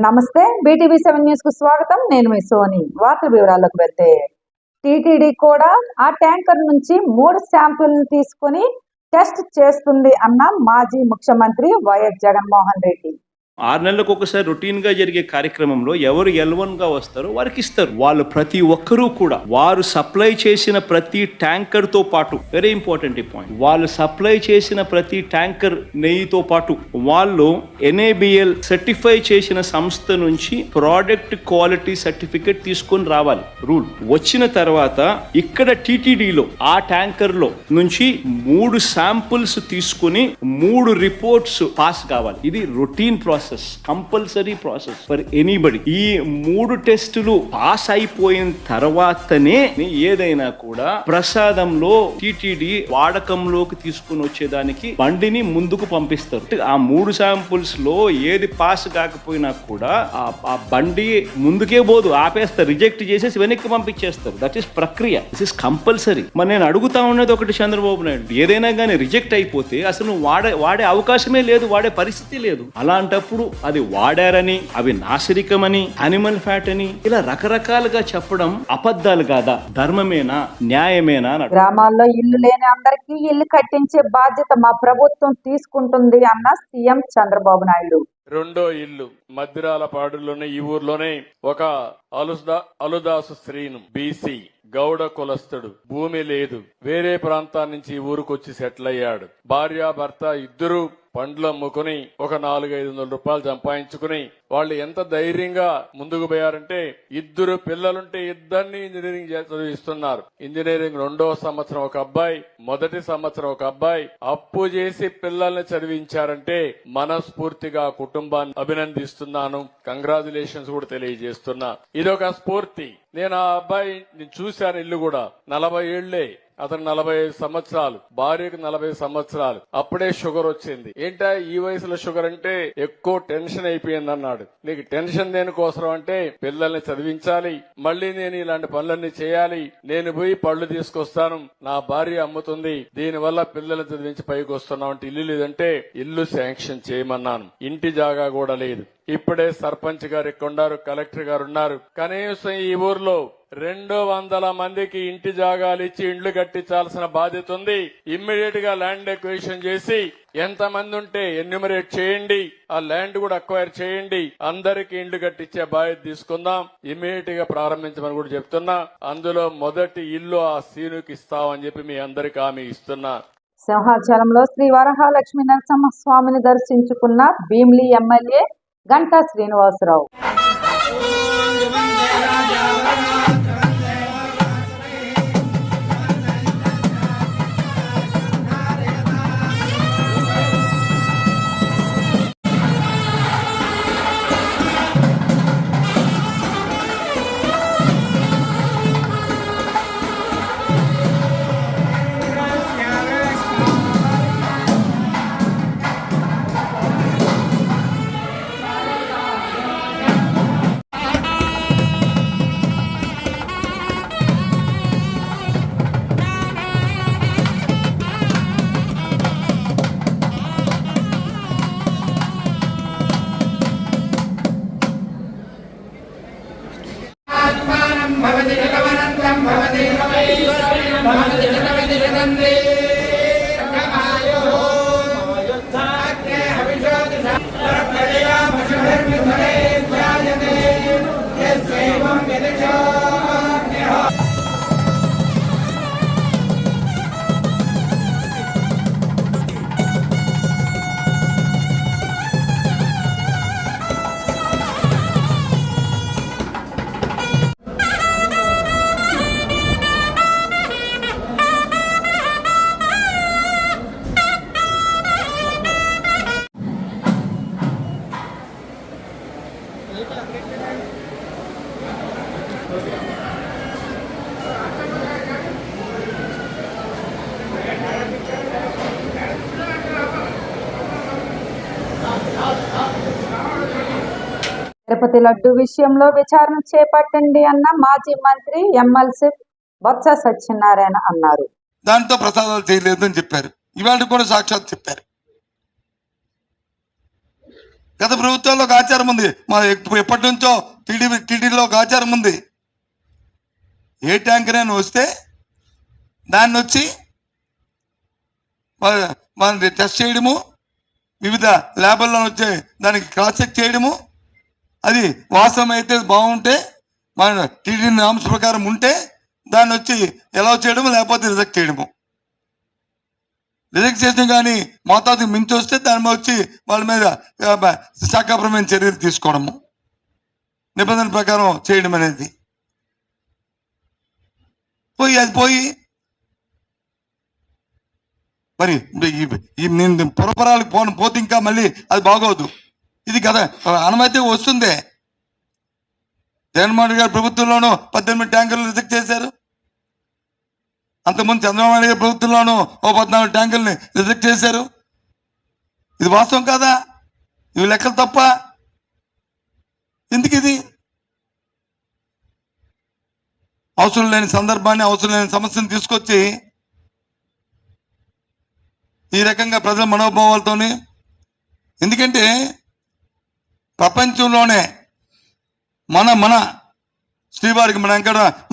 నమస్తే. BTV7 news కు స్వాగతం. నేను మీ సోని. వార్తల వివరాల్లోకి వెళ్తే టీటీడీ కూడా ఆ ట్యాంకర్ నుంచి 3 శాంపిల్ని తీసుకుని టెస్ట్ చేస్తుంది అన్న మాజీ ముఖ్యమంత్రి వైఎస్ జగన్మోహన్ రెడ్డి. 6 నెలలకు ఒకసారి రొటీన్గా జరిగే కార్యక్రమంలో ఎవరు L1గా వస్తారో వారికి ఇస్తారు. వాళ్ళు ప్రతి ఒక్కరూ కూడా వారు సప్లై చేసిన ప్రతి ట్యాంకర్తో పాటు, వెరీ ఇంపార్టెంట్ ఈ పాయింట్, వాళ్ళు సప్లై చేసిన ప్రతి ట్యాంకర్ నెయ్యితో పాటు వాళ్ళు NABL సర్టిఫై చేసిన సంస్థ నుంచి ప్రోడక్ట్ క్వాలిటీ సర్టిఫికేట్ తీసుకొని రావాలి. రూల్ వచ్చిన తర్వాత ఇక్కడ టీటీడీలో ఆ ట్యాంకర్లో నుంచి 3 శాంపుల్స్ తీసుకుని 3 రిపోర్ట్స్ పాస్ కావాలి. ఇది routine process, compulsory process for anybody. ఈ 3 టెస్టులు పాస్ అయిపోయిన తర్వాతనే ఏదైనా కూడా ప్రసాదంలో టీటీడీ వాడకంలోకి తీసుకుని వచ్చేదానికి బండిని ముందుకు పంపిస్తారు. ఆ 3 శాంపుల్స్ లో ఏది పాస్ కాకపోయినా కూడా ఆ బండి ముందుకే పోదు, ఆపేస్తారు, రిజెక్ట్ చేసేసి వెనక్కి పంపించేస్తారు. దట్ ఈస్ ప్రక్రియ. This is compulsory. మరి నేను అడుగుతా ఉన్నది ఒకటి, చంద్రబాబు నాయుడు, ఏదైనా కానీ రిజెక్ట్ అయిపోతే అసలు వాడే అవకాశమే లేదు, వాడే పరిస్థితి లేదు. అలాంటప్పుడు అది వాడారని, అవి నాసిరికమని, అనిమల్ ఫ్యాట్ అని ఇలా రకరకాలుగా చెప్పడం అబద్ధాలు కాదా? ధర్మమేనా? న్యాయమేనా? గ్రామాల్లో ఇల్లు లేని అందరికీ ఇల్లు కట్టించే బాధ్యత మా ప్రభుత్వం తీసుకుంటుంది అన్న సీఎం చంద్రబాబు నాయుడు. రెండో ఇల్లు మద్దిరాలపాడులోనే, ఈ ఊర్లోనే ఒక అలుదాసు శ్రీను, బీసీ గౌడ కులస్తుడు, భూమి లేదు, వేరే ప్రాంతాల నుంచి ఈ ఊరుకొచ్చి సెటిల్ అయ్యాడు. భార్యాభర్త ఇద్దరు పండ్లు అమ్ముకుని ఒక 400-500 రూపాయలు సంపాదించుకుని వాళ్ళు ఎంత ధైర్యంగా ముందుకు పోయారంటే, 2 పిల్లలుంటే ఇద్దరిని ఇంజనీరింగ్ చదివిస్తున్నారు. ఇంజనీరింగ్ 2వ సంవత్సరం ఒక అబ్బాయి, మొదటి సంవత్సరం ఒక అబ్బాయి. అప్పు చేసి పిల్లల్ని చదివించారంటే మనస్ఫూర్తిగా కుటుంబాన్ని అభినందిస్తున్నాను, కంగ్రాచులేషన్స్ కూడా తెలియజేస్తున్నా. ఇదొక స్ఫూర్తి. నేను ఆ అబ్బాయి చూశాను, ఇల్లు కూడా 40 ఏళ్లే, అతను 45 సంవత్సరాలు, భార్యకు 40 సంవత్సరాలు. అప్పుడే షుగర్ వచ్చింది. ఏంటా ఈ వయసులో షుగర్ అంటే? ఎక్కువ టెన్షన్ అయిపోయింది అన్నాడు. నీకు టెన్షన్ దేనికోసం అంటే, పిల్లల్ని చదివించాలి, మళ్ళీ నేను ఇలాంటి పనులన్నీ చేయాలి, నేను పోయి పళ్ళు తీసుకొస్తాను, నా భార్య అమ్ముతుంది, దీనివల్ల పిల్లల్ని చదివించి పైకి వస్తున్నాం అంటే ఇల్లు లేదంటే ఇల్లు శాంక్షన్ చేయమన్నాను. ఇంటి జాగా కూడా లేదు. ఇప్పుడే సర్పంచ్ గారు ఇక్కడ ఉన్నారు, కలెక్టర్ గారు ఉన్నారు. కనీసం ఈ ఊర్లో 200 మందికి ఇంటి జాగాలు ఇచ్చి ఇండ్లు కట్టించాల్సిన బాధ్యత ఉంది. ఇమ్మీడియట్ గా ల్యాండ్ ఎక్విజిషన్ చేసి ఎంతమంది ఉంటే ఎన్యూమరేట్ చేయండి, ఆ ల్యాండ్ కూడా అక్వైర్ చేయండి, అందరికి ఇండ్లు కట్టించే బాధ్యత తీసుకుందాం. ఇమ్మీడియట్ గా ప్రారంభించమని కూడా చెప్తున్నా. అందులో మొదటి ఇల్లు ఆ సీనుకి ఇస్తామని చెప్పి మీ అందరికి హామీ ఇస్తున్నా. సింహాచలంలో శ్రీ వరహాలక్ష్మి నరసింహ స్వామిని దర్శించుకున్న భీమిలి ఎమ్మెల్యే గంటా శ్రీనివాసరావు. తిరుపతి లడ్డు విషయంలో విచారణ చేపట్టండి అన్న మాజీ మంత్రి ఎమ్మెల్సీ బొత్స సత్యనారాయణ అన్నారు. దాంతో ప్రసాదాలు చేయలేదు అని చెప్పారు. ఇవాళ కూడా సాక్షాత్ చెప్పారు. గత ప్రభుత్వాల్లో ఒక ఆచారం ఉంది, మా ఎప్పటి నుంచో టీడీలో ఒక ఆచారం ఉంది. ఏ ట్యాంకర్ అయినా వస్తే దాన్ని వచ్చి మన టెస్ట్ చేయడము, వివిధ ల్యాబుల్లో వచ్చే దానికి క్రాస్ చెక్ చేయడము, అది వాస్తవం అయితే బాగుంటే మన టీడీ నామ్స్ ప్రకారం ఉంటే దాన్ని వచ్చి ఎలా చేయడము, లేకపోతే రిజెక్ట్ చేయడము. రిజెక్ట్ చేసిన కానీ మోతాదుకు మించి వస్తే దాని మీద వచ్చి వాళ్ళ మీద శాఖాపరమైన చర్యలు తీసుకోవడము, నిబంధనల ప్రకారం చేయడం అనేది పోయి మరి నేను పురపరాలకు పోతే ఇంకా మళ్ళీ అది బాగోదు. ఇది కదా అనుమతి వస్తుందే. జగన్మోహన్ రెడ్డి గారి ప్రభుత్వంలోనూ 18 ట్యాంకర్లు రిజెక్ట్ చేశారు. అంతకుముందు చంద్రబాబు నాయుడు గారి ప్రభుత్వంలోనూ 14 ట్యాంకర్ని రిజెక్ట్ చేశారు. ఇది వాస్తవం కాదా? ఇవి లెక్కలు తప్ప? ఎందుకు ఇది? అవసరం లేని సందర్భాన్ని, అవసరం లేని సమస్యను తీసుకొచ్చి ఈ రకంగా ప్రజల మనోభావాలతోని, ఎందుకంటే ప్రపంచంలోనే మన శ్రీవారికి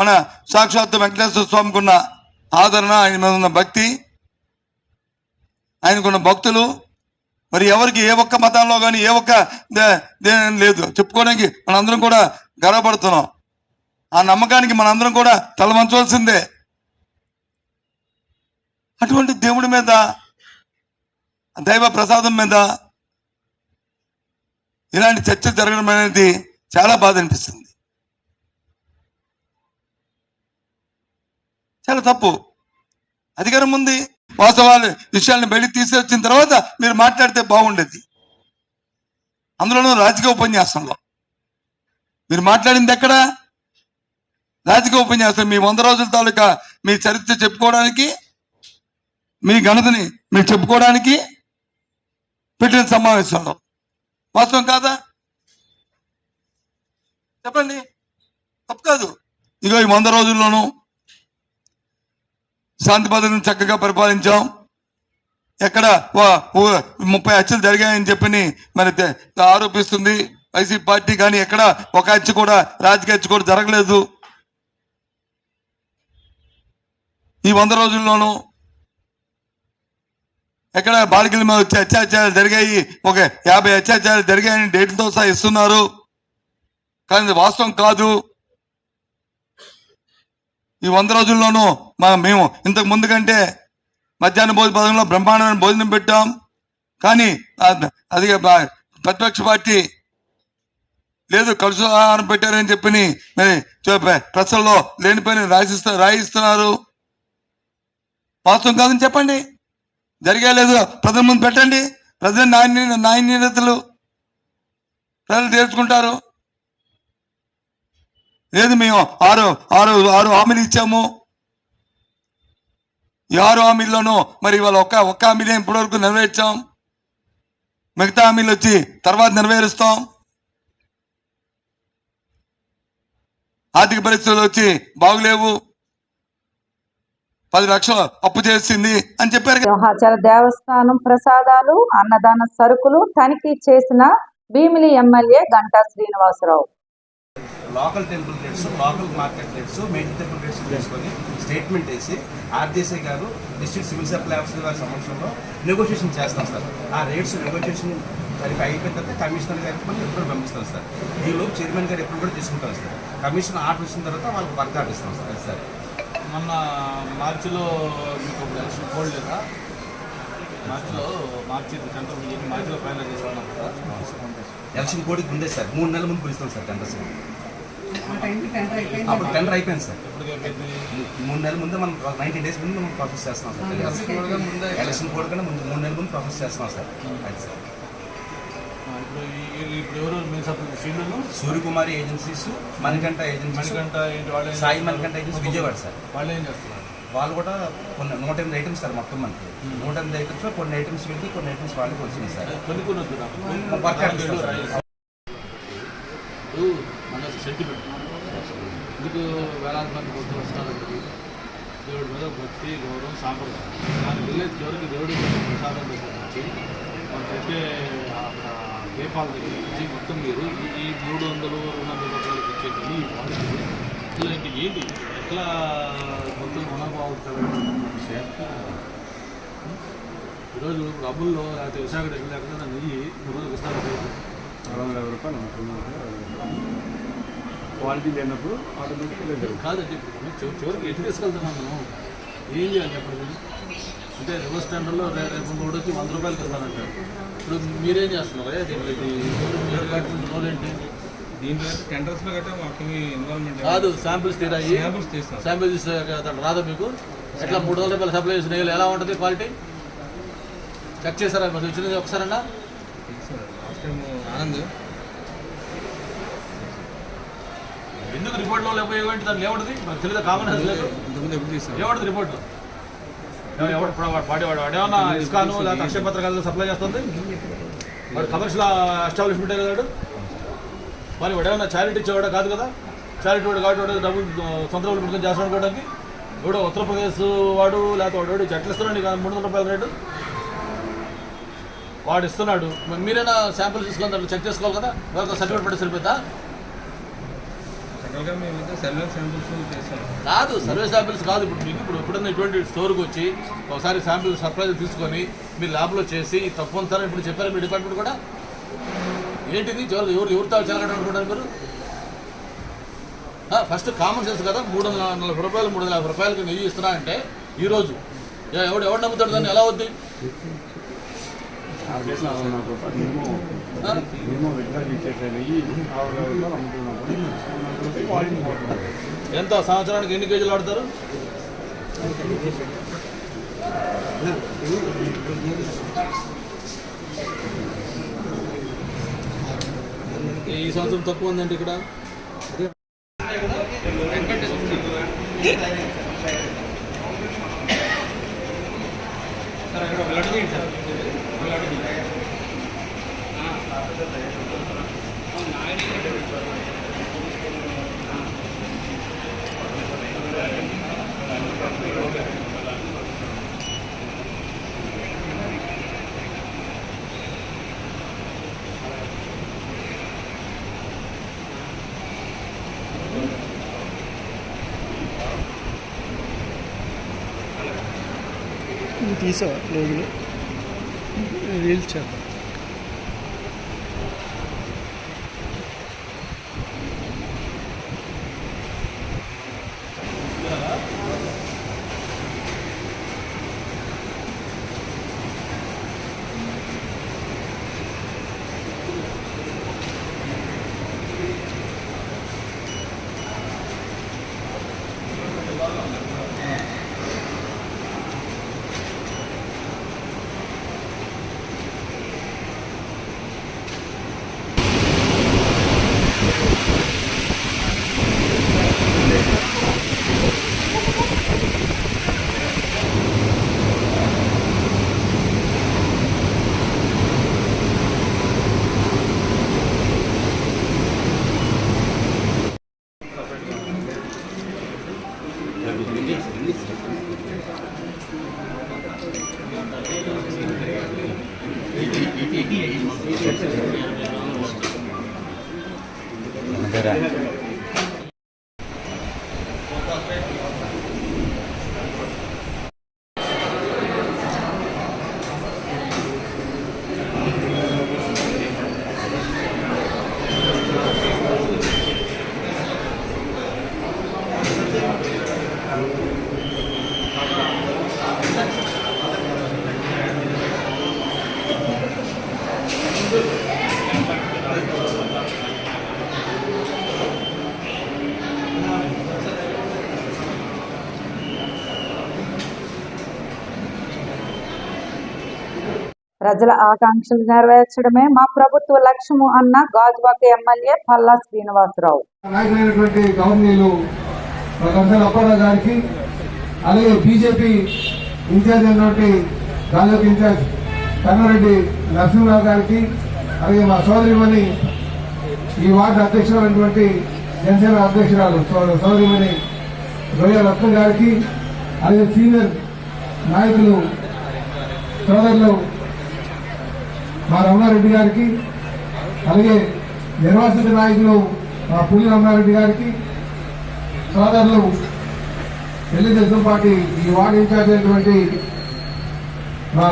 మన సాక్షాత్తు వెంకటేశ్వర స్వామికి ఉన్న ఆదరణ, ఆయన మీద ఉన్న భక్తి, ఆయనకున్న భక్తులు, మరి ఎవరికి ఏ ఒక్క మతంలో కానీ ఏ ఒక్క లేదు చెప్పుకోవడానికి మనందరం కూడా గర్వపడుతున్నాం. ఆ నమ్మకానికి మనందరం కూడా తలవంచవలసిందే. అటువంటి దేవుడి మీద, దైవ ప్రసాదం మీద ఇలాంటి చర్చ జరగడం అనేది చాలా బాధ అనిపిస్తుంది. చాలా తప్పు. అధికారం ఉంది, వాస్తవాలు విషయాలను బయటికి తీసుకొచ్చిన తర్వాత మీరు మాట్లాడితే బాగుండేది. అందులోనూ రాజకీయ ఉపన్యాసంలో మీరు మాట్లాడింది ఎక్కడ? రాజకీయ ఉపన్యాసం. మీ 100 రోజుల తాలూకా మీ చరిత్ర చెప్పుకోవడానికి, మీ ఘనతని మీరు చెప్పుకోవడానికి పెట్టిన సమావేశంలో. వాస్తవం కాదా? చెప్పండి. తప్పు కాదు. ఇగో ఈ 100 రోజుల్లోనూ శాంతి భద్రతను చక్కగా పరిపాలించాం. ఎక్కడ 30 హత్యలు జరిగాయని చెప్పని మరి ఆరోపిస్తుంది వైసీపీ పార్టీ. కానీ ఎక్కడ ఒక హత్య కూడా, రాజకీయ హత్య కూడా జరగలేదు. ఈ 100 రోజుల్లోనూ ఎక్కడ బాలికల మీద వచ్చే అత్యాచారాలు జరిగాయి, ఒక 50 అత్యాచారాలు జరిగాయని డేట్లతో సహా ఇస్తున్నారు. కానీ వాస్తవం కాదు. ఈ 100 రోజుల్లోనూ మేము ఇంతకు ముందు కంటే మధ్యాహ్న భోజన పథకంలో బ్రహ్మాండమైన భోజనం పెట్టాం. కానీ అది ప్రతిపక్ష పార్టీ లేదు, కలుసు ఆహారం పెట్టారని చెప్పని మరి ప్రజల్లో లేనిపోయిన రాయిస్తున్నారు. వాస్తవం కాదని చెప్పండి. జరిగే లేదు ప్రజల ముందు పెట్టండి. ప్రజల నాణ్యతలు ప్రజలు తెలుసుకుంటారు. లేదు మేము ఆరు హామీలు ఇచ్చాము. ఈ 6 హామీల్లోనూ మరి ఇవాళ ఒక్క హామీలే ఇప్పటివరకు నెరవేర్చాం. మిగతా హామీలు వచ్చి తర్వాత నెరవేరుస్తాం. ఆర్థిక పరిస్థితులు వచ్చి బాగులేవు, 10 లక్షలు అప్పు చేసింది అని చెప్పారు. సింహాచల దేవస్థానం ప్రసాదాలు, అన్నదాన సరుకులు తనిఖీ చేసిన Bheemili MLA Ganta Srinivasarao. Local temple rates, local market rates, major temple rates తీసుకొని స్టేట్మెంట్ వేసి RDC garu district civil supply officer గారి సమక్షంలో నెగోషియేషన్ చేస్తాం సార్. ఆ రేట్స్ నెగోషియేషన్ సరిగ్గా అయిపోయిన తర్వాత కమిషనర్ గారికి మనం ఎప్పుడు పంపిస్తాం సార్. ఈలోపు చైర్మన్ గారు ఎప్పుడు కూడా తీసుకుంటాం సార్. కమిషన్ ఆర్డర్ ఇచ్చిన తర్వాత వాళ్ళకి వర్క్ ఆర్డర్ ఇస్తాం సార్. అది సార్ మొన్న మార్చిలో మీకు ఎలక్షన్ కోడ్ లేదా? మార్చి సెంటర్ మార్చిలో ఫైనల్ చేసుకోవడం కదా. ఎలక్షన్ కోడ్కి ముందే సార్ 3 నెలల ముందు పిలుస్తాం సార్ టెండర్స్. అప్పుడు టెండర్ అయిపోయింది సార్. 3 నెలల ముందే మనం 90 డేస్ ముందు మనం ప్రాసెస్ చేస్తున్నాం సార్. ఎలక్షన్ కోడ్ కన్నా ముందు 3 నెలల ముందు ప్రాసెస్ చేస్తున్నాం సార్. అది సార్. ఇప్పుడు ఎవరు main supply Srinu, Suryakumari agencies, Manikanta agency, Sai Manikanta agency Vijayawada sir. వాళ్ళు ఏం చేస్తున్నారు? వాళ్ళు కూడా కొన్ని 108 ఐటమ్స్ సార్ మొత్తం మనకి. 108 ఐటమ్స్లో కొన్ని ఐటమ్స్ వెళ్ళి కొన్ని ఐటమ్స్ వాళ్ళకి వచ్చింది సార్. కొన్ని మన సెంటిమెంట్ ఎందుకు వేలాది మంది భక్తులు వస్తారు. దేవుడి మీద భక్తి, గౌరవం, సాంప్రదాయం దాని వెళ్ళే చివరికి దేవుడి ప్రసాదం వచ్చి మనం చెప్పే నేపాల్ దగ్గర నుంచి మొత్తం మీరు ఈ 300-200 రూపాయలకి ఇచ్చేటప్పుడు ఈ క్వాలిటీ ఇట్లాంటి ఏంటి ఎట్లా మొత్తం ఈరోజు అమూల్లో లేకపోతే విశాఖ దగ్గర లేకుండా నెయ్యి 3 రోజులకు ఇస్తారు 250 రూపాయలు క్వాలిటీ లేనప్పుడు ఆటోమేటిక్గా కాదండి. ఇప్పుడు చివరికి ఎటు తీసుకెళ్తున్నాం మనం ఏం చేయాలి చెప్పండి. అంటే రివర్స్ టెండర్లో రేపు మూడు వచ్చి 100 రూపాయలకి ఇస్తానంటారు. ఇప్పుడు మీరేం చేస్తున్నారు రోల్ ఏంటి? దీంట్లో టెండర్స్లో గట్రా మాకు ఇన్వాల్వ్మెంట్ కాదు, శాంపిల్స్ తీరాయి, శాంపిల్స్ రాదా మీకు? ఎట్లా 300 రూపాయలు సప్లై చేసిన ఎలా ఉంటుంది క్వాలిటీ? చెక్ చేస్తారా మరి వచ్చినది ఒకసారన్నా? లాస్ట్ టైం ఆనంద్ ఎందుకు రిపోర్ట్లో ఉపయోగం దాన్ని ఏముంటుంది మనకు తెలియదు. కామన్ సెన్స్ లేదు. ఇంతకుముందు ఎప్పుడు తీస్తారు ఏముంటుంది రిపోర్ట్లో? వాడేవాడు ఏమన్నా ఇస్కాను లేకపోతే అక్షయ పత్రికలు సప్లై చేస్తుంది? వాడు కమర్షియల్ ఎస్టాబ్లిష్మెంటే కదా మరి. వాడు ఏమన్నా చారిటీ ఇచ్చేవాడా కాదు కదా. చారిటీ వాడు కాబట్టి వాడు డబ్బులు సొంత డబ్బులు పెట్టుకొని చేస్తాడు అనుకోవడానికి. ఎవడో ఉత్తరప్రదేశ్ వాడు లేకపోతే వాడు చెట్లు ఇస్తున్నాడు 300 రూపాయల రేటు వాడు ఇస్తున్నాడు. మీరైనా శాంపుల్ తీసుకొని దాంట్లో చెక్ చేసుకోవాలి కదా. వాళ్ళకి సర్టిఫికేట్ పెట్టి సరిపోతా? జనరల్గా మేమైతే సెల్యులర్ శాంపిల్స్ చేస్తాం. కాదు, సర్వే శాంపిల్స్ కాదు. ఇప్పుడు మీకు ఎప్పుడన్నా ఇటువంటి స్టోర్కి వచ్చి ఒకసారి శాంపిల్ సర్ప్రైజ్ తీసుకొని మీరు ల్యాబ్లో చేసి తప్పనిసరి ఇప్పుడు చెప్పారు మీ డిపార్ట్మెంట్ కూడా. ఏంటిది ఎవరితో చెలగడం అనుకుంటారు మీరు? ఫస్ట్ కామన్ సెన్స్ కదా. 340 రూపాయలు 350 రూపాయలకి నెయ్యి ఇస్తున్నా అంటే ఈరోజు ఎవడు నమ్ముతాడు దాన్ని? ఎలా అవుద్ది? ఎంత సంవత్సరానికి ఎన్ని కేజీలు వాడతారు? ఈ సంవత్సరం తక్కువ ఉందండి ఇక్కడ. తీసావా రోజులు రీల్స్ చేద్దాం. ప్రజల ఆకాంక్షలు నెరవేర్చడమే మా ప్రభుత్వ లక్ష్యము అన్న గాజువాక ఎమ్మెల్యే పల్లా శ్రీనివాసరావు. నాయకులైనటువంటి గవర్నీలు ప్రొఫెసర్ అప్పారావు గారికి, అలాగే బీజేపీ ఇన్ఛార్జ్ అయినటువంటి గాజువాక ఇన్ఛార్జ్ కన్నారెడ్డి నరసింహరావు గారికి, అలాగే మా సోదరిమణి ఈ వార్డు అధ్యక్షులైనటువంటి జనసేన అధ్యక్షురాలు సోదరిమణి రొయ్య రత్న గారికి, అలాగే సీనియర్ నాయకులు సోదరులు మా రమణారెడ్డి గారికి, అలాగే నిర్వాసిత నాయకులు పులి రామారెడ్డి గారికి, సోదరులు తెలుగుదేశం పార్టీ ఈ వార్డు ఇన్ఛార్జ్ అయినటువంటి మా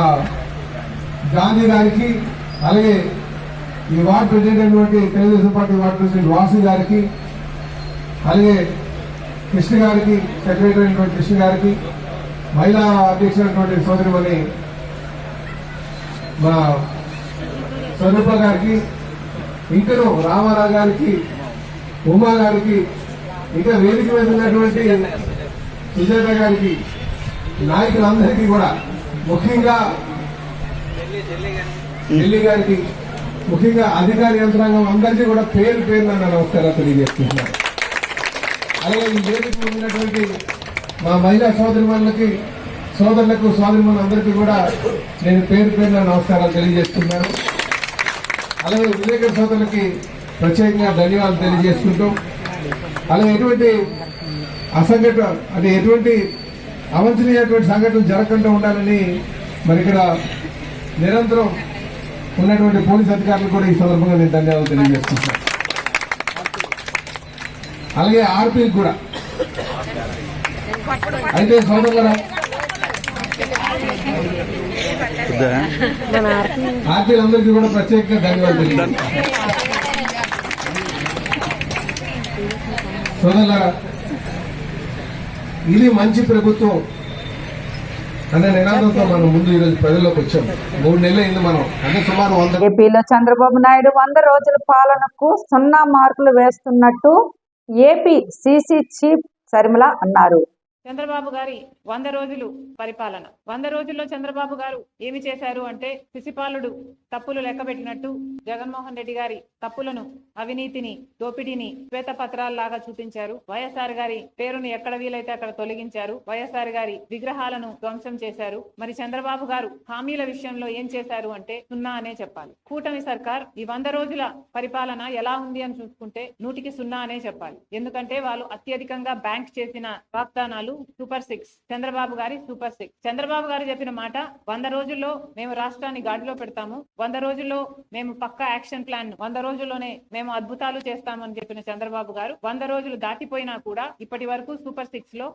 గాంధీ గారికి, అలాగే ఈ వార్డు ప్రెసిడెంట్ అయినటువంటి Telugu Desam party ward president Vasu గారికి, అలాగే కృష్ణ గారికి, సెక్రటరీ అయినటువంటి కృష్ణ గారికి, మహిళా అధ్యక్షుడైనటువంటి సోదరిమణి మా స్వరూప గారికి, ఇంకను రామారావు గారికి, ఉమా గారికి, ఇంకా వేదిక మీద ఉన్నటువంటి సుజాత గారికి, నాయకులందరికీ కూడా, ముఖ్యంగా ఢిల్లీ గారికి, ముఖ్యంగా అధికార యంత్రాంగం అందరికీ కూడా పేరు పేరున నమస్కారాలు తెలియజేస్తున్నాను. అలాగే ఈ వేదిక ఉన్నటువంటి మా మహిళా సోదరులకు, సోదరులందరికీ కూడా నేను పేరు పేరున నమస్కారాలు తెలియజేస్తున్నాను. అలాగే విలేకరు సోదరులకి ప్రత్యేకంగా ధన్యవాదాలు తెలియజేసుకుంటూ, అలాగే ఎటువంటి అసంఘటన అంటే ఎటువంటి అవంఛనీయటువంటి సంఘటనలు జరగకుండా ఉండాలని మరి ఇక్కడ నిరంతరం ఉన్నటువంటి పోలీస్ అధికారులు కూడా ఈ సందర్భంగా నేను ధన్యవాదాలు తెలియజేస్తున్నాను. అలాగే ఆర్పీ కూడా. అయితే సోదరులారా, ఆర్పీలందరికీ కూడా ప్రత్యేకంగా ధన్యవాదాలు తెలియజేస్తున్నాను. సోదరులారా, ఇది మంచి ప్రభుత్వం అనే నినాదంతో మనం ముందు ఈరోజు ప్రజల్లోకి వచ్చాం. 3 నెలలు అయింది మనం, అంటే సుమారు 100. ఏపీలో చంద్రబాబు నాయుడు 100 రోజుల పాలనకు 0 మార్కులు వేస్తున్నట్టు ఏపీ సీసీ చీఫ్ శర్మిల అన్నారు. చంద్రబాబు గారి 100 రోజులు పరిపాలన. 100 రోజుల్లో చంద్రబాబు గారు ఏమి చేశారు అంటే, శిశుపాలుడు తప్పులు లెక్కబెట్టినట్టు జగన్మోహన్ రెడ్డి గారి తప్పులను, అవినీతిని, దోపిడీని శ్వేతపత్రాల్లాగా చూపించారు. వైఎస్ఆర్ గారి పేరును ఎక్కడ వీలైతే అక్కడ తొలగించారు. వైఎస్ఆర్ గారి విగ్రహాలను ధ్వంసం చేశారు. మరి చంద్రబాబు గారు హామీల విషయంలో ఏం చేశారు అంటే 0 అనే చెప్పాలి. కూటమి సర్కార్ ఈ 100 రోజుల పరిపాలన ఎలా ఉంది అని చూసుకుంటే 100కి 0 అనే చెప్పాలి. ఎందుకంటే వాళ్ళు అత్యధికంగా బ్యాంక్ చేసిన వాగ్దానాలు సూపర్ 6, చంద్రబాబు గారి సూపర్ 6. చంద్రబాబు గారు చెప్పిన మాట, 100 రోజుల్లో మేము రాష్ట్రాన్ని గాడిలో పెడతాము, 100 రోజుల్లో మేము పక్కా యాక్షన్ ప్లాన్, 100 రోజుల్లోనే మేము అద్భుతాలు చేస్తామని చెప్పిన చంద్రబాబు గారు 100 రోజులు దాటిపోయినా కూడా ఇప్పటి వరకు సూపర్ 6 లో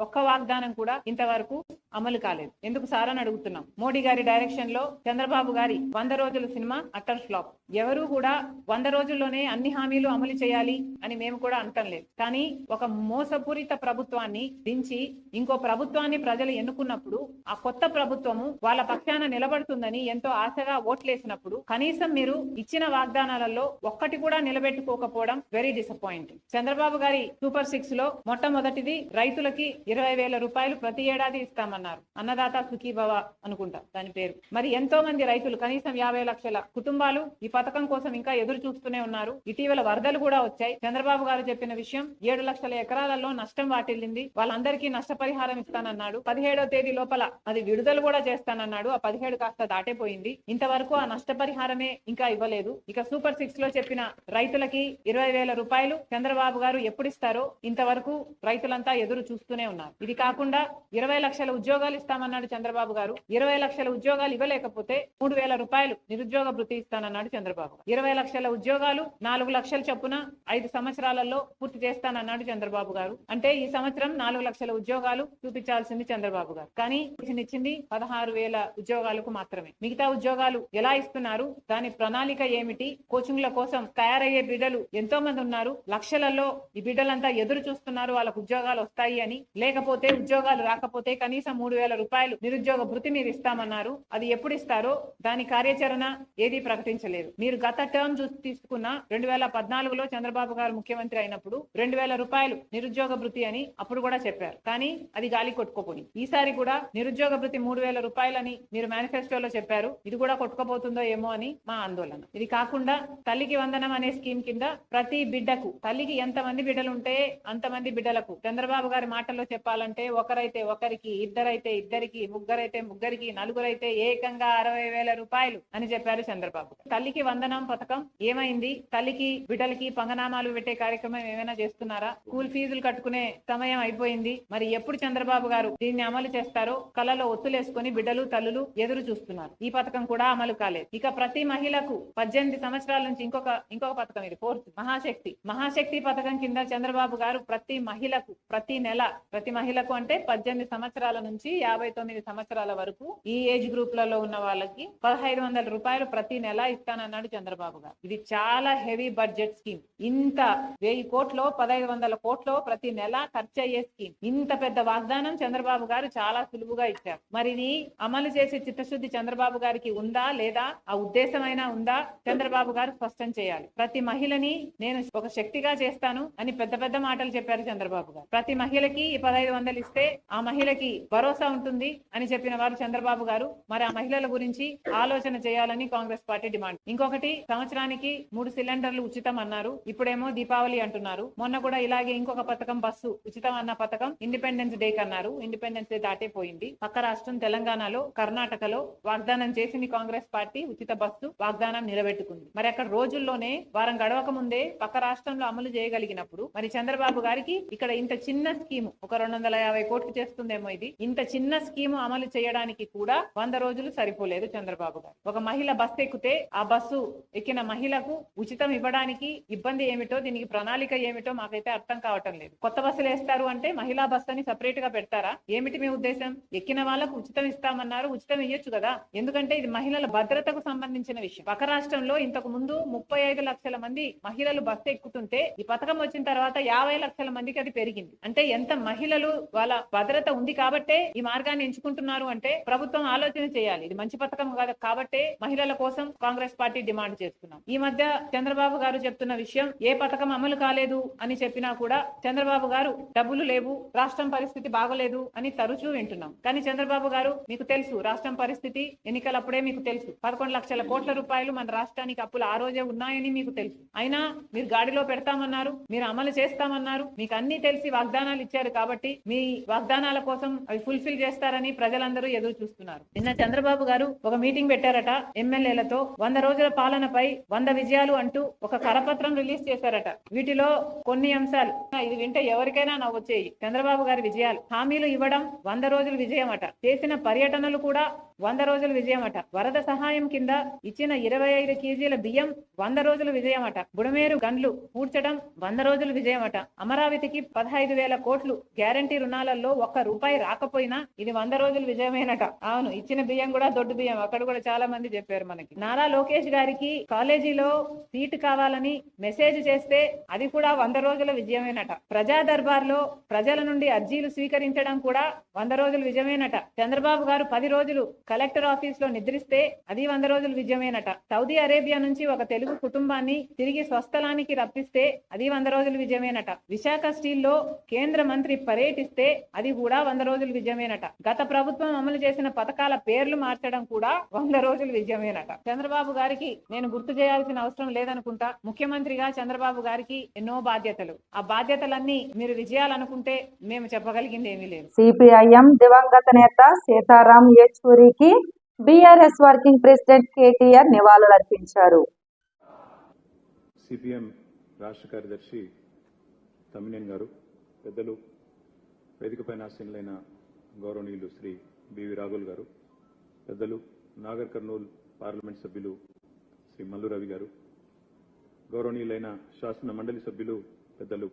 ఒక్క వాగ్దానం కూడా ఇంతవరకు అమలు కాలేదు. ఎందుకు సార్ అని అడుగుతున్నాం. మోడీ గారి డైరెక్షన్ లో చంద్రబాబు గారి 100 రోజుల సినిమా అటర్ ఫ్లాప్. ఎవరు కూడా 100 రోజుల్లోనే అన్ని హామీలు అమలు చేయాలి అని మేము కూడా అంటం లేదు. కానీ ఒక మోసపూరిత ప్రభుత్వాన్ని దించి ఇంకో ప్రభుత్వాన్ని ప్రజలు ఎన్నుకున్నప్పుడు, ఆ కొత్త ప్రభుత్వము వాళ్ళ పక్షాన నిలబడుతుందని ఎంతో ఆశగా ఓట్లేసినప్పుడు కనీసం మీరు ఇచ్చిన వాగ్దానాలలో ఒక్కటి కూడా నిలబెట్టుకోకపోవడం వెరీ డిసప్పాయింటింగ్. చంద్రబాబు గారి సూపర్ 6 లో మొట్టమొదటిది రైతులకి 20,000 రూపాయలు ప్రతి ఏడాది ఇస్తామన్నారు. అన్నదాత సుఖీభవ అనుకుంటా దాని పేరు. మరి ఎంతో మంది రైతులు, కనీసం 50 లక్షల కుటుంబాలు ఈ పథకం కోసం ఇంకా ఎదురు చూస్తూనే ఉన్నారు. ఇటీవల వరదలు కూడా వచ్చాయి. చంద్రబాబు గారు చెప్పిన విషయం, 7 లక్షల ఎకరాలలో నష్టం వాటిల్లింది, వాళ్ళందరికీ నష్టపరిహారం ఇస్తానన్నాడు. 17వ తేదీ లోపల అది విడుదల కూడా చేస్తానన్నాడు. ఆ 17 కాస్త దాటిపోయింది. ఇంతవరకు ఆ నష్టపరిహారమే ఇంకా ఇవ్వలేదు. ఇక సూపర్ 6 లో చెప్పిన రైతులకి 20,000 రూపాయలు చంద్రబాబు గారు ఎప్పుడు ఇస్తారో ఇంతవరకు రైతులంతా ఎదురు చూస్తూనే ఉన్నారు. ఇది కాకుండా 20 లక్షల ఉద్యోగాలు ఇస్తామన్నాడు చంద్రబాబు గారు. 20 లక్షల ఉద్యోగాలు ఇవ్వలేకపోతే 3,000 రూపాయలు నిరుద్యోగ భృతి ఇస్తానన్నాడు చంద్రబాబు. 20 లక్షల ఉద్యోగాలు 4 లక్షల చొప్పున 5 సంవత్సరాలలో పూర్తి చేస్తానన్నాడు చంద్రబాబు గారు. అంటే ఈ సంవత్సరం 4 లక్షల ఉద్యోగాలు చూపించాల్సింది చంద్రబాబు గారు. కానీ ఇచ్చింది 16,000 ఉద్యోగాలకు మాత్రమే. మిగతా ఉద్యోగాలు ఎలా ఇస్తున్నారు, దాని ప్రణాళిక ఏమిటి? కోచింగ్ల కోసం తయారయ్యే బిడ్డలు ఎంతో మంది ఉన్నారు. లక్షలలో ఈ బిడ్డలంతా ఎదురు చూస్తున్నారు వాళ్ళకు ఉద్యోగాలు వస్తాయి అని. లేకపోతే ఉద్యోగాలు రాకపోతే కనీసం 3,000 రూపాయలు నిరుద్యోగ భృతి మీరు ఇస్తామన్నారు. అది ఎప్పుడు ఇస్తారో దాని కార్యాచరణ ఏది ప్రకటించలేదు. మీరు గత టర్మ్ తీసుకున్న 2014లో చంద్రబాబు గారు ముఖ్యమంత్రి అయినప్పుడు 2,000 రూపాయలు నిరుద్యోగ భృతి అని అప్పుడు కూడా చెప్పారు. కానీ అది గాలి కొట్టుకోపోయి. ఈసారి కూడా నిరుద్యోగ భృతి 3,000 రూపాయలని మీరు మేనిఫెస్టోలో చెప్పారు. ఇది కూడా కొట్టుకోబోతుందో ఏమో అని మా ఆందోళన. ఇది కాకుండా తల్లికి వందనం అనే స్కీమ్ కింద ప్రతి బిడ్డకు, తల్లికి ఎంతమంది బిడ్డలు ఉంటే అంతమంది బిడ్డలకు, చంద్రబాబు గారి మాటల్లో చెప్పాలంటే ఒకరైతే ఒకరికి, ఇద్దరైతే ఇద్దరికి, ముగ్గురైతే ముగ్గురికి, నలుగురైతే ఏకంగా 60,000 రూపాయలు అని చెప్పారు చంద్రబాబు. తల్లికి వందనం పథకం ఏమైంది? తల్లికి బిడ్డలకి పంగనామాలు పెట్టే కార్యక్రమం ఏమైనా చేస్తున్నారా? స్కూల్ ఫీజులు కట్టుకునే సమయం అయిపోయింది. మరి ఎప్పుడు చంద్రబాబు గారు దీన్ని అమలు చేస్తారో కలలో ఒత్తులేసుకుని బిడ్డలు తల్లులు ఎదురు చూస్తున్నారు. ఈ పథకం కూడా అమలు కాలేదు. ఇక ప్రతి మహిళకు 18 సంవత్సరాల నుంచి ఇంకొక పథకం, ఇది 4th మహాశక్తి పథకం కింద చంద్రబాబు గారు ప్రతి మహిళకు ప్రతి మహిళకు అంటే 18 సంవత్సరాల నుంచి 59 సంవత్సరాల వరకు ఈ ఏజ్ గ్రూప్లలో ఉన్న వాళ్ళకి 1500 రూపాయలు ప్రతి నెల ఇస్తానన్నాడు చంద్రబాబు గారు. ఇది చాలా హెవీ బడ్జెట్ స్కీమ్. ఇంత 1000 కోట్లు 1500 కోట్లు ప్రతి నెల ఖర్చు అయ్యే స్కీమ్. ఇంత పెద్ద వాగ్దానం చంద్రబాబు గారు చాలా సులువుగా ఇచ్చారు. మరి ఇది అమలు చేసే చిత్తశుద్ధి చంద్రబాబు గారికి ఉందా లేదా, ఆ ఉద్దేశమైనా ఉందా, చంద్రబాబు గారు స్పష్టం చేయాలి. ప్రతి మహిళని నేను ఒక శక్తిగా చేస్తాను అని పెద్ద పెద్ద మాటలు చెప్పారు చంద్రబాబు గారు. ప్రతి మహిళకి ఈ 1500 ఇస్తే ఆ మహిళకి భరోసా ఉంటుంది అని చెప్పిన వారు చంద్రబాబు గారు. మరి ఆ మహిళల గురించి ఆలోచన చేయాలని కాంగ్రెస్ పార్టీ డిమాండ్. ఇంకొకటి, సంవత్సరానికి 3 సిలిండర్లు ఉచితం అన్నారు. ఇప్పుడేమో దీపావళి అంటున్నారు. మొన్న కూడా ఇలాగే ఇంకొక పథకం, బస్సు ఉచితం అన్న పథకం ఇండిపెండెన్స్ డే కన్నారు. ఇండిపెండెన్స్ డే దాటే పోయింది. పక్క రాష్ట్రం తెలంగాణలో, కర్ణాటకలో వాగ్దానం చేసింది కాంగ్రెస్ పార్టీ, ఉచిత బస్సు వాగ్దానం నిలబెట్టుకుంది. మరి అక్కడ రోజుల్లోనే వారం గడవక ముందే పక్క రాష్ట్రంలో అమలు చేయగలిగినప్పుడు మరి చంద్రబాబు గారికి ఇక్కడ ఇంత చిన్న స్కీము, ఒక 250 కోట్లు చేస్తుందేమో ఇది, ఇంత చిన్న స్కీము అమలు చేయడానికి కూడా 100 రోజులు సరిపోలేదు చంద్రబాబు గారు. ఒక మహిళ బస్సు ఎక్కితే ఆ బస్సు ఎక్కిన మహిళకు ఉచితం ఇవ్వడానికి ఇబ్బంది ఏమిటో, దీనికి ప్రణాళిక ఏమిటో మాకైతే అర్థం కావటం లేదు. కొత్త బస్సులు వేస్తారు అంటే మహిళా బస్సు అని సెపరేట్ గా పెడతారా? ఏమిటి మీ ఉద్దేశం? ఎక్కిన వాళ్ళకు ఉచితం ఇస్తామన్నారు, ఉచితం ఇయ్యొచ్చు కదా. ఎందుకంటే ఇది మహిళల భద్రతకు సంబంధించిన విషయం. పక్క రాష్ట్రంలో ఇంతకు ముందు 35 లక్షల మంది మహిళలు బస్సు ఎక్కుతుంటే ఈ పథకం వచ్చిన తర్వాత 50 లక్షల మందికి అది పెరిగింది. అంటే ఎంత మహిళలు వాళ్ళ భద్రత ఉంది కాబట్టే ఈ మార్గాన్ని ఎంచుకుంటున్నారు అంటే ప్రభుత్వం ఆలోచన చేయాలి. ఇది మంచి పథకం కాదు కాబట్టే మహిళల కోసం కాంగ్రెస్ పార్టీ డిమాండ్ చేస్తున్నాం. ఈ మధ్య చంద్రబాబు గారు చెప్తున్న విషయం, ఏ పథకం అమలు కాలేదు అని చెప్పినా కూడా చంద్రబాబు గారు డబ్బులు లేవు, రాష్ట్రం పరిస్థితి బాగోలేదు అని తరచూ వింటున్నాం. కానీ చంద్రబాబు గారు, మీకు తెలుసు రాష్ట్రం పరిస్థితి, ఎన్నికలప్పుడే మీకు తెలుసు 11 లక్షల కోట్ల రూపాయలు మన రాష్ట్రానికి అప్పులు ఆ రోజే ఉన్నాయని మీకు తెలుసు. అయినా మీరు గాడిలో పెడతామన్నారు, మీరు అమలు చేస్తామన్నారు, మీకు అన్ని తెలిసి వాగ్దానాలు ఇచ్చారు కాబట్టి మీ వాగ్దానాల కోసం అవి ఫుల్ఫిల్ చేస్తారని ప్రజలందరూ ఎదురు చూస్తున్నారు. నిన్న చంద్రబాబు గారు ఒక మీటింగ్ పెట్టారట ఎమ్మెల్యేలతో. 100 రోజుల పాలనపై 100 విజయాలు అంటూ ఒక కరపత్రం రిలీజ్ చేశారట. వీటిలో కొన్ని అంశాలు ఇది వింటే ఎవరికైనా నవ్వొచ్చేయి. చంద్రబాబు గారి విజయాలు: హామీలు ఇవ్వడం 100 రోజుల విజయం అట. చేసిన పర్యటనలు కూడా 100 రోజుల విజయం అట. వరద సహాయం కింద ఇచ్చిన 25 కేజీల బియ్యం 100 రోజుల విజయం అట. బుడమేరు గండ్లు పూడ్చడం 100 రోజుల విజయం అట. అమరావతికి 15,000 కోట్లు గ్యారంటీ రుణాలలో 1 రూపాయి రాకపోయినా ఇది 100 రోజుల విజయమేనట. అవును, ఇచ్చిన బియ్యం కూడా దొడ్డు బియ్యం. అక్కడ కూడా చాలా మంది చెప్పారు మనకి. నారా లోకేష్ గారికి కాలేజీలో సీటు కావాలని మెసేజ్ చేస్తే అది కూడా 100 రోజుల విజయమేనట. ప్రజా దర్బార్ లో ప్రజల నుండి అర్జీలు స్వీకరించడం కూడా 100 రోజుల విజయమేనట. చంద్రబాబు గారు 10 రోజులు కలెక్టర్ ఆఫీస్ లో నిద్రిస్తే అది 100 రోజుల విజయమేనట. సౌదీ అరేబియా నుంచి ఒక తెలుగు కుటుంబాన్ని తిరిగి స్వస్థలానికి రప్పిస్తే అది 100 రోజుల విజయమేనట. విశాఖ స్టీల్ లో కేంద్ర మంత్రి పర్యటిస్తే అది కూడా 100 రోజుల విజయమేనట. గత ప్రభుత్వం అమలు చేసిన పథకాల పేర్లు మార్చడం కూడా 100 రోజుల విజయమేనట. చంద్రబాబు గారికి నేను గుర్తు చేయాల్సిన అవసరం లేదనుకుంటా. ముఖ్యమంత్రిగా చంద్రబాబు గారికి ఎన్నో బాధ్యతలు. ఆ బాధ్యతలన్నీ మీరు విజయాలనుకుంటే మేము చెప్పగలిగింది ఏమీ లేదు. సిపిఐఎం దివంగత నేత సీతారాం యేచూరికి బీఆర్ఎస్ వర్కింగ్ ప్రెసిడెంట్ కేటీఆర్ నివాళులర్పించారు. సిపిఎం రాష్ట్ర కార్యదర్శి తమ్మినేని గారు, పెద్దలు, వేదికపైన ఆసీనులైన గౌరవనీయులు శ్రీ బివి రాఘుల్ గారు, పెద్దలు నాగర్ కర్నూల్ పార్లమెంట్ సభ్యులు శ్రీ మల్లు రవి గారు, గౌరవనీయులైన శాసన మండలి సభ్యులు పెద్దలు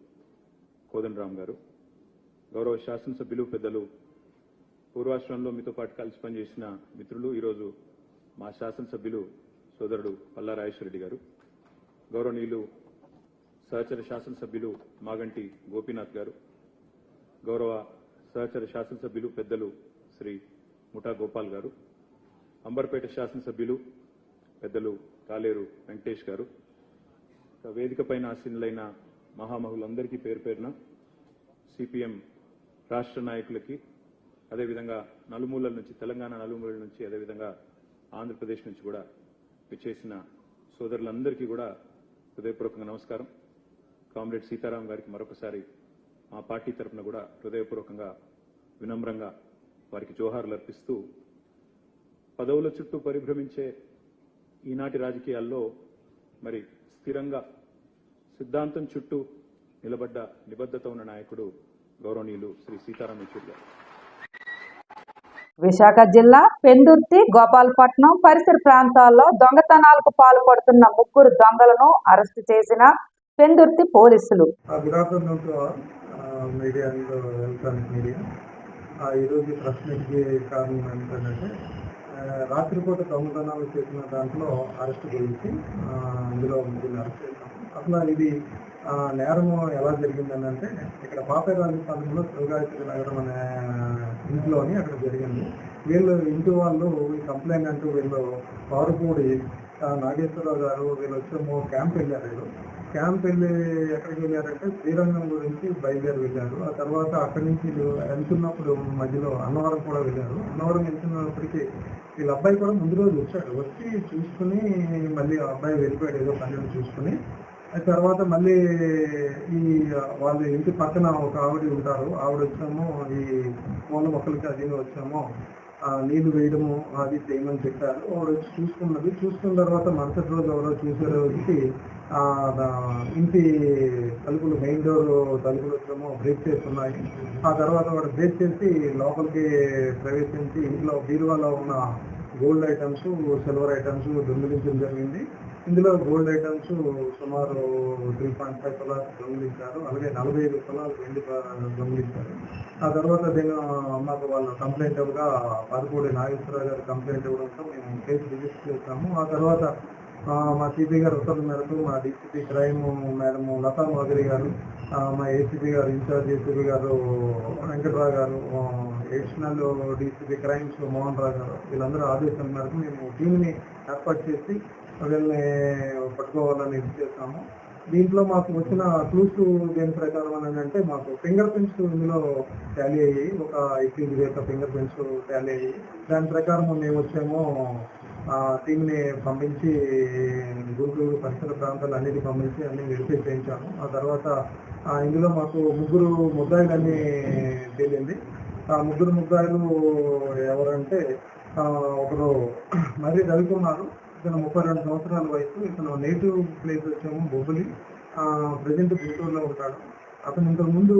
కోదండరామ్ గారు, గౌరవ శాసనసభ్యులు పెద్దలు, పూర్వాశ్రమంలో మీతో పాటు కలిసి పనిచేసిన మిత్రులు, ఈరోజు మా శాసనసభ్యులు సోదరుడు పల్లా రాజేశ్వరరెడ్డి గారు, గౌరవనీయులు సహచర శాసనసభ్యులు మాగంటి గోపీనాథ్ గారు, గౌరవ సహచర శాసనసభ్యులు పెద్దలు శ్రీ ముఠా గోపాల్ గారు, అంబర్పేట శాసనసభ్యులు పెద్దలు కాలేరు వెంకటేష్ గారు, వేదికపైన ఆసీనులైన మహామహులందరికీ పేరు పేరున సిపిఎం రాష్ట్ర నాయకులకి, అదేవిధంగా నలుమూలల నుంచి, తెలంగాణ నలుమూలల నుంచి, అదేవిధంగా ఆంధ్రప్రదేశ్ నుంచి కూడా విచ్చేసిన సోదరులందరికీ కూడా హృదయపూర్వకంగా నమస్కారం. కామ్రేడ్ సీతారాం గారికి మరొకసారి మా పార్టీ తరఫున కూడా హృదయపూర్వకంగా వినమ్రంగా వారికి జోహార్లు అర్పిస్తూ, పదవుల చుట్టూ పరిభ్రమించే ఈనాటి రాజకీయాల్లో మరి స్థిరంగా సిద్ధాంతం చుట్టూ నిలబడ్డ నిబద్ధత ఉన్న నాయకుడు గౌరవనీయులు శ్రీ సీతారాం యెచూరి గారు. విశాఖ జిల్లా పెందుర్తి, గోపాలపట్నం పరిసర ప్రాంతాల్లో దొంగతనాలకు పాల్పడుతున్న 3 దొంగలను అరెస్టు చేసిన పెందుర్తి పోలీసులు. Good afternoon to all media and electronic media. ఈరోజు ప్రెస్ మీట్కి కారణం ఏంటంటే రాత్రిపూట దొంగతనాలు చేసిన దాంట్లో అరెస్ట్ గురించి అందులో 3 అరెస్ట్ చేశాము. అసలు ఇది నేరం ఎలా జరిగిందని అంటే ఇక్కడ పాపేరాజపాలెంలో శివగాయత్రి నగరం అనే ఇంట్లోని అక్కడ జరిగింది. వీళ్ళు ఇంటి వాళ్ళు ఈ కంప్లైంట్ అంటూ వీళ్ళు పారుపూడి నాగేశ్వరరావు గారు వీళ్ళు వచ్చేమో క్యాంప్ వెళ్ళారు. వీళ్ళు క్యాంప్ వెళ్ళి ఎక్కడికి వెళ్ళారంటే శ్రీరంగం గురించి బయలుదేరి వెళ్ళారు. ఆ తర్వాత అక్కడి నుంచి వెళ్తున్నప్పుడు మధ్యలో అన్నవరం కూడా వెళ్ళారు. అన్నవరం వెళ్తున్నప్పటికీ వీళ్ళ అబ్బాయి కూడా ముందు రోజు వచ్చాడు. వచ్చి చూసుకుని మళ్ళీ అబ్బాయి వెళ్ళిపోయాడు ఏదో పని చూసుకుని. ఆ తర్వాత మళ్ళీ ఈ వాళ్ళ ఇంటి పక్కన ఒక ఆవిడ ఉంటారు. ఆవిడ వచ్చామో ఈ పూల మొక్కలకి అది వచ్చామో నీళ్లు వేయడము అది చేయమని చెప్పారు. ఆవిడ వచ్చి చూసుకున్నది. చూసుకున్న తర్వాత మరుసటి రోజు ఎవరో చూసే రోజుకి ఇంటి తలుపులు మెయిన్ డోర్ తలుపులు వచ్చేమో బ్రేక్ చేస్తున్నాయి. ఆ తర్వాత వాడు బ్రేక్ చేసి లోపలికి ప్రవేశించి ఇంట్లో బీరువాలో ఉన్న గోల్డ్ ఐటమ్స్, సిల్వర్ ఐటమ్స్ దొంగిలించడం జరిగింది. ఇందులో గోల్డ్ ఐటమ్స్ సుమారు 3.5 తులాలు దొంగిలించారు. అలాగే 45 తులాలు వెండి దొంగిలించారు. ఆ తర్వాత నేను మాకు వాళ్ళ కంప్లైంట్ ఇవ్వగా పదపూడి నాగేశ్వరరావు గారు కంప్లైంట్ ఇవ్వడంతో మేము కేసు రిజిస్టర్ చేస్తాము. ఆ తర్వాత మా సిపి గారు ఉత్తర్వుల మేరకు మా DCP crime madam Latha Madhuri garu, మా ACP garu incharge ACP garu Venkatarao garu, additional DCP crimes Mohan Rao garu వీళ్ళందరూ ఆదేశాల మేరకు మేము టీంని ఏర్పాటు చేసి వీళ్ళని పట్టుకోవాలని ఇది చేస్తాము. దీంట్లో మాకు వచ్చిన క్లూస్ దేని ప్రకారం అని అంటే మాకు ఫింగర్ ప్రింట్స్ ఇందులో టాలీ అయ్యాయి. ఒక 21 వేల ఫింగర్ ప్రింట్స్ టాలీ అయ్యాయి. దాని ప్రకారం మేము వచ్చేమో టీంని పంపించి గుంటూరు పరిసర ప్రాంతాలు అన్నిటి పంపించి అన్ని వెరిఫై చేయించాము. ఆ తర్వాత ఇందులో మాకు 3 ముద్దాయిలన్నీ తేలింది. ఆ 3 ముద్దాయిలు ఎవరంటే ఒకరు మరి రవికుమారు, ఇతను 32 సంవత్సరాల వయసు. ఇతను నేటివ్ ప్లేస్ వచ్చేమో బొబ్బులి, ప్రజెంట్ గుంటూరులో ఉంటాడు. అతను ఇంతకుముందు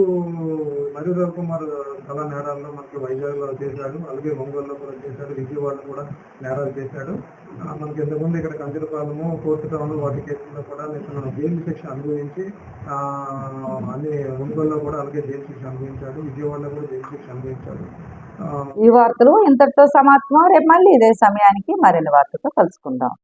మరి రవికుమార్ చాలా నేరాల్లో మనకి వైజాగ్లో చేశాడు, అలాగే ఒంగోలులో కూడా చేశాడు, విజయవాడలో కూడా నేరాలు చేశాడు. మనకి ఇంతకుముందు ఇక్కడ కంచరపాలెము, కోర్టు టౌన్ వాటి కేసుల్లో కూడా ఇతను జైలు శిక్ష అనుభవించి అన్ని ఒంగోలులో కూడా అలాగే జైలు శిక్ష అనుభవించాడు, విజయవాడలో కూడా జైలు శిక్ష అనుభవించాడు. ఈ వార్తలు ఇంతటితో సమాప్తం. రేపు మళ్ళీ ఇదే సమయానికి మరిన్ని వార్తలతో కలుసుకుందాం.